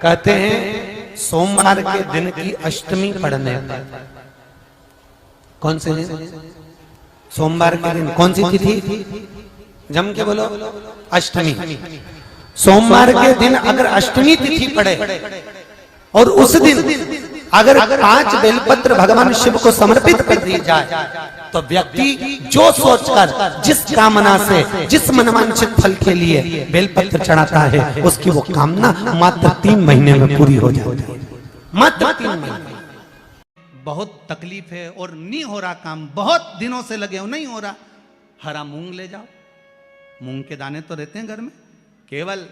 कहते हैं सोमवार के दिन की अष्टमी पढ़ने पर, कौन से दिन? सोमवार के दिन कौन सी तिथि? जम के बोलो, अष्टमी। सोमवार के दिन अगर अष्टमी तिथि पड़े और उस दिन अगर 5 बेलपत्र भगवान शिव को समर्पित कर दी जाए तो व्यक्ति जो सोचकर, जिस कामना से, जिस मनवांछित फल के लिए बेलपत्र चढ़ाता है, उसकी वो कामना मात्र 3 महीने में पूरी हो जाती है। मात्र 3 महीने। बहुत तकलीफ है और नहीं हो रहा काम, बहुत दिनों से लगे हो, नहीं हो रहा। हरा मूंग ले जाओ, मूंग के दाने तो रहते हैं घर में, केवल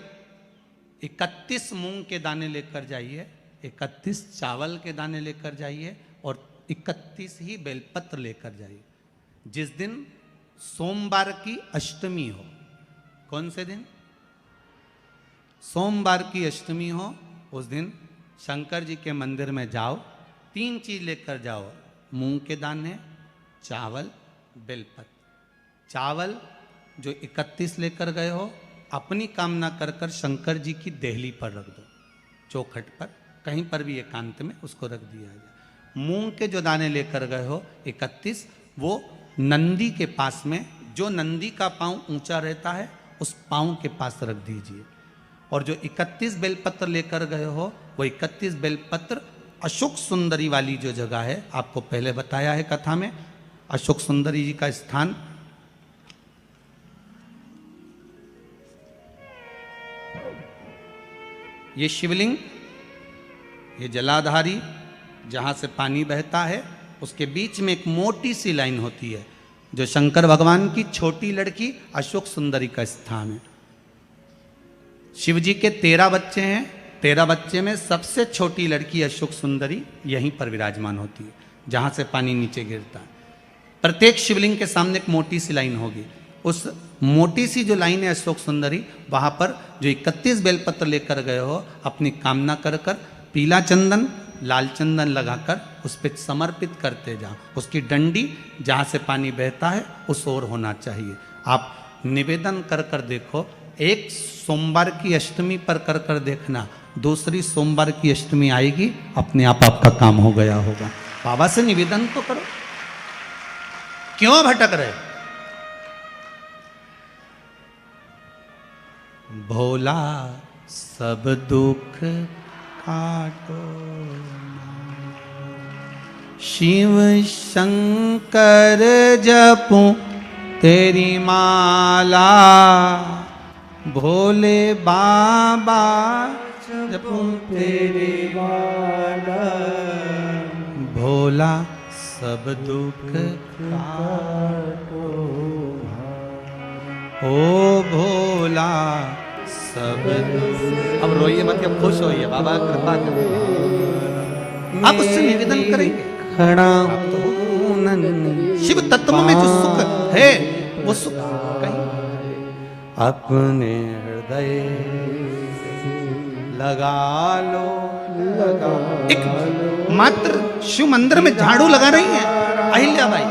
31 मूंग के दाने लेकर जाइए, 31 चावल के दाने लेकर जाइए और 31 ही बेलपत्र लेकर जाइए। जिस दिन सोमवार की अष्टमी हो, कौन से दिन? सोमवार की अष्टमी हो, उस दिन शंकर जी के मंदिर में जाओ, 3 चीज लेकर जाओ, मूंग के दाने, चावल, बेलपत्र। चावल जो 31 लेकर गए हो, अपनी कामना कर कर शंकर जी की देहली पर रख दो, चौखट पर, कहीं पर भी एकांत में उसको रख दिया जाए। मूंग के जो दाने लेकर गए हो 31, वो नंदी के पास में, जो नंदी का पांव ऊंचा रहता है उस पांव के पास रख दीजिए। और जो 31 बेलपत्र लेकर गए हो, वो 31 बेलपत्र अशोक सुंदरी वाली जो जगह है, आपको पहले बताया है कथा में, अशोक सुंदरी जी का स्थान ये शिवलिंग, ये जलाधारी जहाँ से पानी बहता है, उसके बीच में एक मोटी सी लाइन होती है, जो शंकर भगवान की छोटी लड़की अशोक सुंदरी का स्थान है। शिव जी के 13 बच्चे हैं, 13 बच्चे में सबसे छोटी लड़की अशोक सुंदरी यहीं पर विराजमान होती है, जहाँ से पानी नीचे गिरता है। प्रत्येक शिवलिंग के सामने एक मोटी सी लाइन होगी, उस मोटी सी जो लाइन है अशोक सुंदरी, वहाँ पर जो 31 बेलपत्र लेकर गए हो, अपनी कामना कर कर पीला चंदन, लाल चंदन लगाकर उस पर समर्पित करते जाओ। उसकी डंडी जहाँ से पानी बहता है उस ओर होना चाहिए। आप निवेदन कर कर देखो, एक सोमवार की अष्टमी पर कर कर देखना, दूसरी सोमवार की अष्टमी आएगी, अपने आप आपका काम हो गया होगा। बाबा से निवेदन तो करो, क्यों भटक रहे? भोला सब दुख काटो, शिव शंकर जपूं तेरी माला, भोले बाबा जपूं तेरी माला, भोला सब दुख काटो, ओ भोला सब। अब रोइए मत, अब खुश होइए, बाबा कृपा करें। आप उससे निवेदन करेंगे, खड़ा शिव तत्व में जो सुख है वो सुख कहीं अपने हृदय लगा लो, लगा एक मात्र शिव मंदिर में झाड़ू लगा रही है अहिल्याबाई,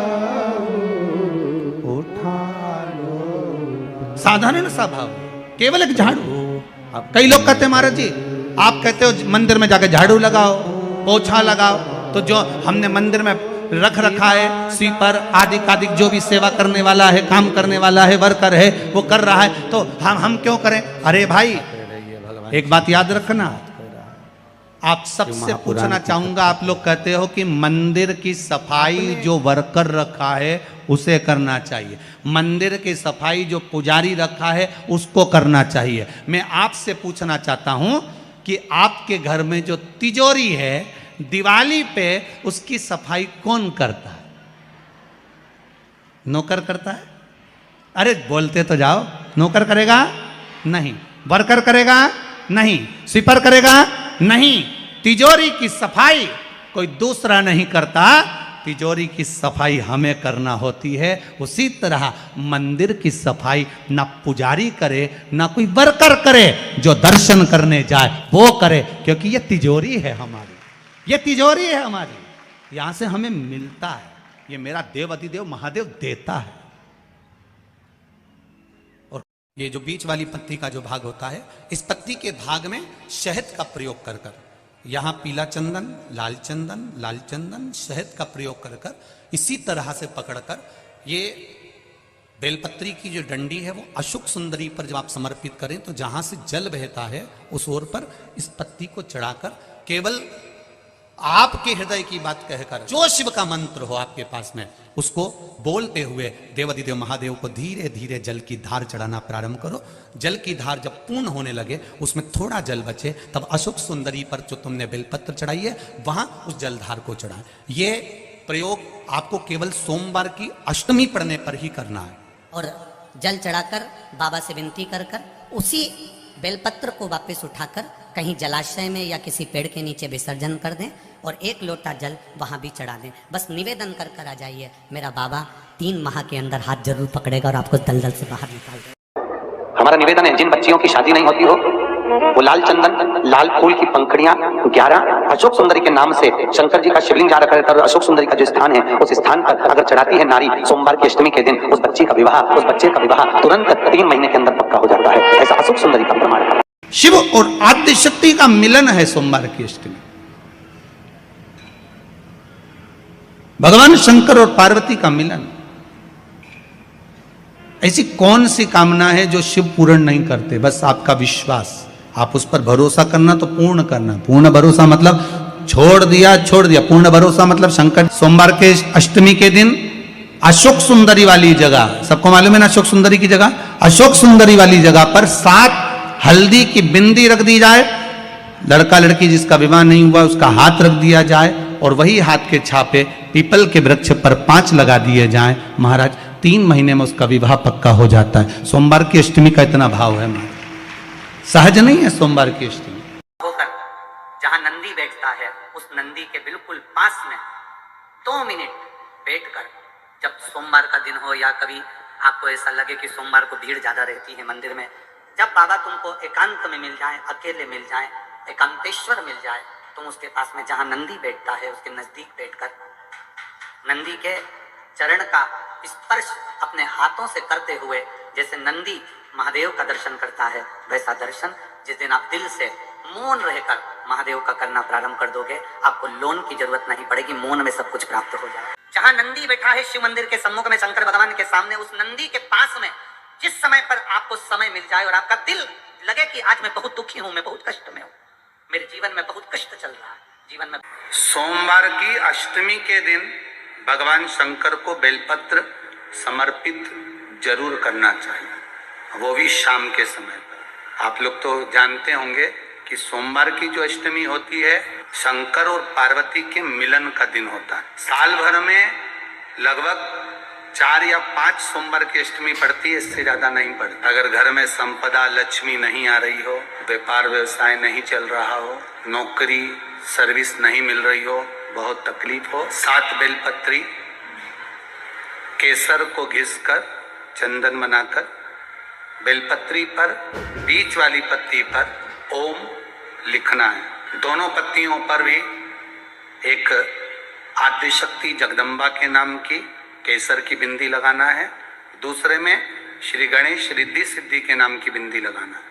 उठा साधारण सा भाव, केवल एक झाड़ू। कई लोग कहते हैं महाराज जी, आप कहते हो मंदिर में जाकर झाड़ू लगाओ, पोछा लगाओ, तो जो हमने मंदिर में रख रखा है स्वीपर आदि कादिक, जो भी सेवा करने वाला है, काम करने वाला है, वर्कर है, वो कर रहा है, तो हम क्यों करें? अरे भाई, एक बात याद रखना, आप सबसे पूछना चाहूंगा, आप लोग कहते हो कि मंदिर की सफाई जो वर्कर रखा है उसे करना चाहिए, मंदिर की सफाई जो पुजारी रखा है उसको करना चाहिए। मैं आपसे पूछना चाहता हूं कि आपके घर में जो तिजोरी है, दिवाली पे उसकी सफाई कौन करता है? नौकर करता है? अरे बोलते तो जाओ, नौकर करेगा? नहीं। वर्कर करेगा? नहीं। स्वीपर करेगा? नहीं। तिजोरी की सफाई कोई दूसरा नहीं करता, तिजोरी की सफाई हमें करना होती है। उसी तरह मंदिर की सफाई ना पुजारी करे ना कोई वर्कर करे, जो दर्शन करने जाए वो करे, क्योंकि ये तिजोरी है हमारी, ये तिजोरी है हमारी, यहां से हमें मिलता है, ये मेरा देव अधिदेव महादेव देता है। और ये जो बीच वाली पत्ती का जो भाग होता है, इस पत्ती के भाग में शहद का प्रयोग कर कर, यहाँ पीला चंदन, लाल चंदन, शहद का प्रयोग कर कर, इसी तरह से पकड़कर ये बेलपत्री की जो डंडी है वो अशोक सुंदरी पर जब आप समर्पित करें तो जहां से जल बहता है उस ओर पर इस पत्ती को चढ़ाकर केवल आपके हृदय की बात कहकर जो शिव का मंत्र हो आपके पास में उसको बोलते हुए देवाधिदेव महादेव को धीरे धीरे जल की धार चढ़ाना प्रारंभ करो। जल की धार जब पूर्ण होने लगे, उसमें थोड़ा जल बचे, तब अशोक सुंदरी पर जो तुमने बेलपत्र चढ़ाई है वहां उस जलधार को चढ़ाए। ये प्रयोग आपको केवल सोमवार की अष्टमी पढ़ने पर ही करना है। और जल चढ़ाकर बाबा से विनती कर कर उसी बेलपत्र को वापस उठाकर कहीं जलाशय में या किसी पेड़ के नीचे विसर्जन कर दें और 1 लोटा जल वहां भी चढ़ा दें। बस निवेदन कर कर आ जाइए, मेरा बाबा 3 माह के अंदर हाथ जरूर पकड़ेगा और आपको दलदल से बाहर निकाल देगा। हमारा निवेदन है, जिन बच्चियों की शादी नहीं होती हो वो लाल चंदन, लाल फूल की पंखड़ियां 11 अशोक सुंदरी के नाम से शंकर जी का शिवलिंग जहाँ रखा रहता है, अशोक सुंदरी का जो स्थान है उस स्थान पर अगर चढ़ाती है नारी सोमवार की अष्टमी के दिन, उस बच्ची का विवाह, उस बच्चे का विवाह तुरंत 3 महीने के अंदर पक्का हो जाता है। ऐसा अशोक सुंदरी का प्रमाण है। शिव और आद्य शक्ति का मिलन है सोमवार की अष्टमी। भगवान शंकर और पार्वती का मिलन। ऐसी कौन सी कामना है जो शिव पूर्ण नहीं करते? बस आपका विश्वास, आप उस पर भरोसा करना तो पूर्ण करना। पूर्ण भरोसा मतलब छोड़ दिया। पूर्ण भरोसा मतलब शंकर सोमवार के अष्टमी के दिन अशोक सुंदरी वाली जगह, सबको मालूम है ना अशोक सुंदरी की जगह, अशोक सुंदरी वाली जगह पर 7 हल्दी की बिंदी रख दी जाए। लड़का लड़की जिसका विवाह नहीं हुआ उसका हाथ रख दिया जाए और वही हाथ के छापे पीपल के वृक्ष पर 5 लगा दिए जाएं। महाराज 3 महीने में उसका विवाह पक्का हो जाता है। सोमवार की अष्टमी का इतना भाव है महाराज, सहज नहीं है सोमवार की अष्टमी। होकर जहां नंदी बैठता है उस नंदी के बिल्कुल पास में 2 मिनट बैठकर, जब सोमवार का दिन हो या कभी आपको ऐसा लगे कि सोमवार को भीड़ ज्यादा रहती है मंदिर में, जब बाबा तुमको एकांत में मिल जाए, अकेले मिल जाए, एकांतेश्वर मिल जाए, तुम उसके पास में जहां नंदी बैठता है उसके नजदीक बैठकर नंदी के चरण का स्पर्श अपने हाथों से करते हुए, जैसे नंदी महादेव का दर्शन करता है वैसा दर्शन जिस दिन आप दिल से मौन रहकर महादेव का करना प्रारंभ कर दोगे, आपको लोन की जरूरत नहीं पड़ेगी, मौन में सब कुछ प्राप्त हो जाए। जहां नंदी बैठा है शिव मंदिर के सम्मुख में शंकर भगवान के सामने, उस नंदी के पास में जिस समय पर आपको समय मिल जाए और आपका दिल लगे कि आज मैं बहुत दुखी हूं, मैं बहुत कष्ट में हूं, मेरे जीवन में बहुत कष्ट चल रहा है, जीवन में सोमवार की अष्टमी के दिन भगवान शंकर को बेलपत्र समर्पित जरूर करना चाहिए, वो भी शाम के समय पर। आप लोग तो जानते होंगे कि सोमवार की जो अष्टमी होती है शंकर और पार्वती के मिलन का दिन होता है। साल भर में लगभग 4 या 5 सोमवार की अष्टमी पड़ती है, इससे ज्यादा नहीं पड़ती। अगर घर में संपदा लक्ष्मी नहीं आ रही हो, व्यापार व्यवसाय नहीं चल रहा हो, नौकरी सर्विस नहीं मिल रही हो, बहुत तकलीफ हो, 7 बेलपत्री केसर को घिसकर चंदन बनाकर बेलपत्री पर बीच वाली पत्ती पर ओम लिखना है। दोनों पत्तियों पर भी एक आद्यशक्ति जगदम्बा के नाम की केसर की बिंदी लगाना है, दूसरे में श्री गणेश रिद्धि सिद्धि के नाम की बिंदी लगाना है।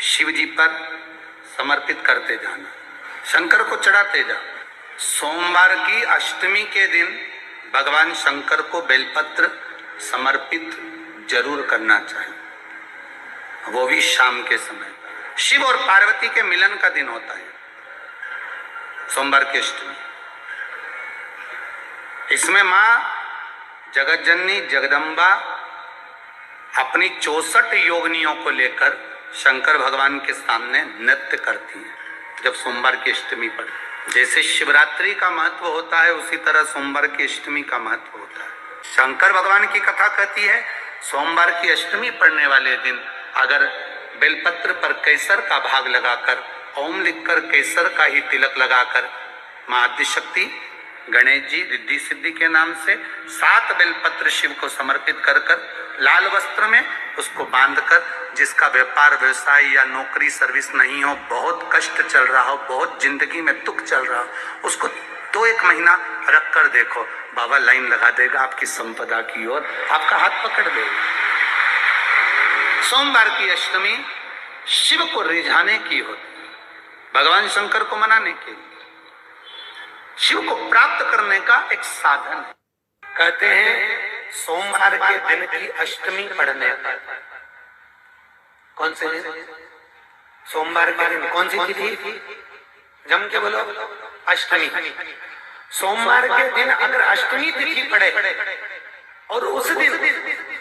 शिव जी पर समर्पित करते जाना, शंकर को चढ़ाते जाओ। सोमवार की अष्टमी के दिन भगवान शंकर को बेलपत्र समर्पित जरूर करना चाहिए, वो भी शाम के समय। शिव और पार्वती के मिलन का दिन होता है सोमवार की अष्टमी। इसमें मां जगत जननी जगदम्बा अपनी 64 योगिनियों को लेकर शंकर भगवान के सामने नृत्य करती हैं जब सोमवार की अष्टमी पर। जैसे शिवरात्रि का महत्व होता है उसी तरह सोमवार की अष्टमी का महत्व होता है। शंकर भगवान की कथा कहती है सोमवार की अष्टमी पढ़ने वाले दिन अगर बेलपत्र पर केसर का भाग लगाकर ओम लिखकर केसर का ही तिलक लगाकर मां आदिशक्ति गणेश जी रिद्धि सिद्धि के नाम से 7 बेलपत्र शिव को समर्पित कर लाल वस्त्र में उसको बांधकर, जिसका व्यापार व्यवसाय या नौकरी सर्विस नहीं हो, बहुत कष्ट चल रहा हो, बहुत जिंदगी में दुख चल रहा हो, उसको 2-1 महीना रख कर देखो, बाबा लाइन लगा देगा आपकी संपदा की ओर, आपका हाथ पकड़ देगा। सोमवार की अष्टमी शिव को रिझाने की होती है, भगवान शंकर को मनाने के लिए, शिव को प्राप्त करने का एक साधन है। कहते हैं सोमवार के दिन की अष्टमी पड़ने पर, कौन से दिन? सोमवार के दिन कौन सी तिथि? जम के बोलो, अष्टमी। सोमवार के दिन अगर अष्टमी तिथि पड़े और उस दिन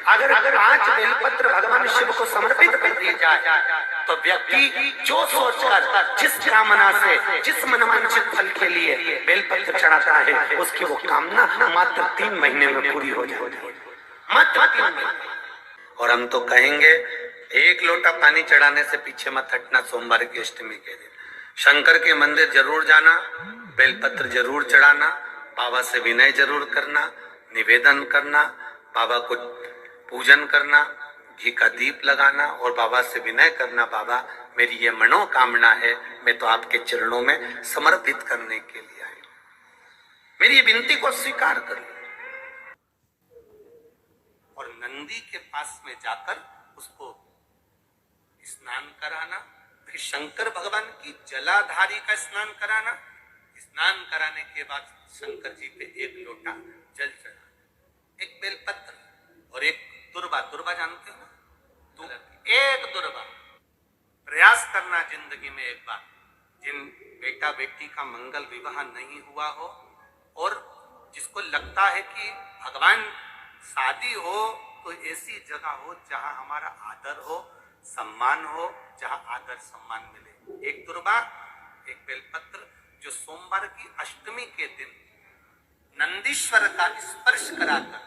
अगर 5 बेलपत्र भगवान शिव को समर्पित कर दी जाए तो व्यक्ति जो सोचकर, जिस कामना से, जिस मनवांछित फल के लिए बेलपत्र चढ़ाता है, उसकी वो कामना मात्र 3 महीने में पूरी हो जाती है, मात्र 3 महीने। और हम तो कहेंगे 1 लोटा पानी चढ़ाने से पीछे मत हटना। सोमवार की अष्टमी के दिन शंकर के मंदिर जरूर जाना, बेलपत्र जरूर चढ़ाना, बाबा से विनय जरूर करना, निवेदन करना, बाबा को पूजन करना, घी का दीप लगाना और बाबा से विनय करना, बाबा मेरी ये मनोकामना है, मैं तो आपके चरणों में समर्पित करने के लिए आई, मेरी ये विनती को स्वीकार करो। और नंदी के पास में जाकर उसको स्नान कराना, फिर शंकर भगवान की जलाधारी का स्नान कराना, स्नान कराने के बाद शंकर जी पे 1 लोटा जल चढ़ाना, 1 बेलपत्र और 1 दुर्वा। दुर्वा जानते हो ना? तो 1 दुर्वा प्रयास करना जिंदगी में एक बार, जिन बेटा बेटी का मंगल विवाह नहीं हुआ हो और जिसको लगता है कि भगवान शादी हो तो ऐसी जगह हो जहां हमारा आदर हो, सम्मान हो, जहां आदर सम्मान मिले। 1 दुर्वा, 1 बेलपत्र, जो सोमवार की अष्टमी के दिन नंदीश्वर का स्पर्श कराकर,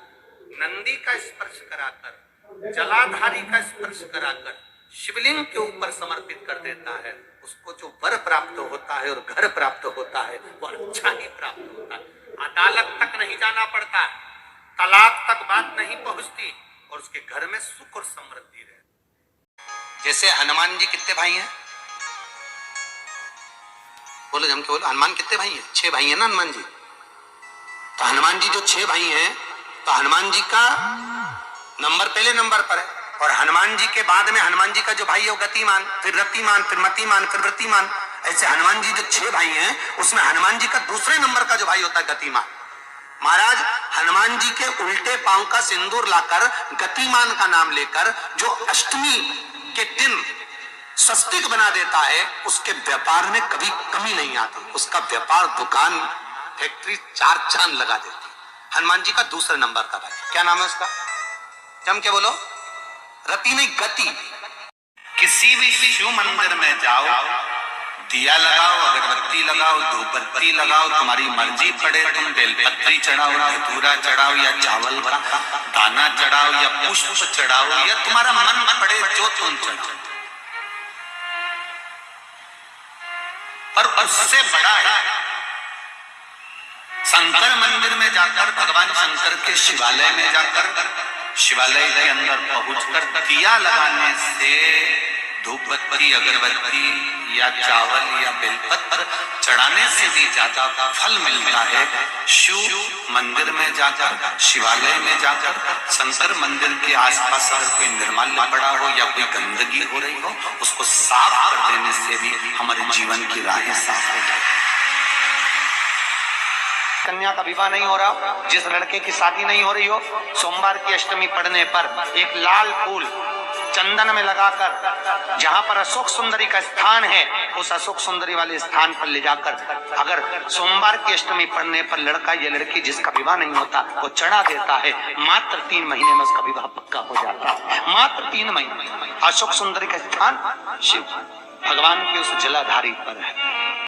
नंदी का स्पर्श कराकर, जलाधारी का स्पर्श कराकर शिवलिंग के ऊपर समर्पित कर देता है, उसको जो वर प्राप्त होता है और घर प्राप्त होता है वो अच्छा ही प्राप्त होता है। अदालत तक नहीं जाना पड़ता, तलाक तक बात नहीं पहुंचती और उसके घर में सुख और समृद्धि रहती। जैसे हनुमान जी कितने भाई हैं? बोलो जम के बोलो, हनुमान कितने भाई हैं? 6 भाई हैं ना हनुमान जी। तो हनुमान जी जो 6 भाई हैं, तो हनुमान जी का नंबर पहले नंबर पर है और हनुमान जी के बाद में हनुमान जी का जो भाई है वो गतिमान, फिर रतिमान, फिर मतिमान, फिर वृत्तिमान। ऐसे हनुमान जी जो 6 भाई हैं उसमें हनुमान जी का दूसरे नंबर का जो भाई होता है गतिमान। महाराज हनुमान जी के उल्टे पांव का सिंदूर लाकर गतिमान का नाम लेकर जो अष्टमी के दिन स्वस्तिक बना देता है, उसके व्यापार में कभी कमी नहीं आती, उसका व्यापार, दुकान, फैक्ट्री 4 चांद लगा देती। हनुमान जी का दूसरे नंबर का भाई, क्या नाम है उसका? जम के बोलो, रति नहीं गति। किसी भी शिव मंदिर में जाओ, दिया लगाओ, अगरबत्ती लगाओ, धूपबत्ती लगाओ, तुम्हारी मर्जी पड़े, तुम बेलपत्री चढ़ाओ, धतूरा चढ़ाओ या चावल का दाना चढ़ाओ या पुष्प चढ़ाओ या तुम्हारा मन पड़े जो तुम चढ़ाओ, पर उससे बड़ा है शंकर मंदिर में जाकर, भगवान शंकर के शिवालय में जाकर, शिवालय के अंदर पहुंचकर दिया लगाने से धूपबत्ती, अगरबत्ती या चावल या बेलपत्र चढ़ाने से भी ज्यादा फल मिलता है। शिव मंदिर में जाकर, शिवालय में जाकर, शंकर मंदिर के आसपास अगर कोई निर्माल्य पड़ा हो या कोई गंदगी हो रही हो, उसको साफ कर देने से भी हमारे जीवन की राहें साफ हो जाती। कन्या का विवाह नहीं हो रहा, जिस लड़के की शादी नहीं हो रही हो, सोमवार की अष्टमी पड़ने पर एक लाल फूल चंदन में लगाकर, जहां पर अशोक सुंदरी का स्थान है, उस अशोक सुंदरी वाले स्थान पर ले जाकर अगर सोमवार की अष्टमी पड़ने पर लड़का या लड़की जिसका विवाह नहीं होता वो चढ़ा देता है, मात्र 3 महीने में उसका विवाह पक्का हो जाता है। मात्र 3 महीने। अशोक सुंदरी का स्थान शिव भगवान के उस जलाधारी पर है।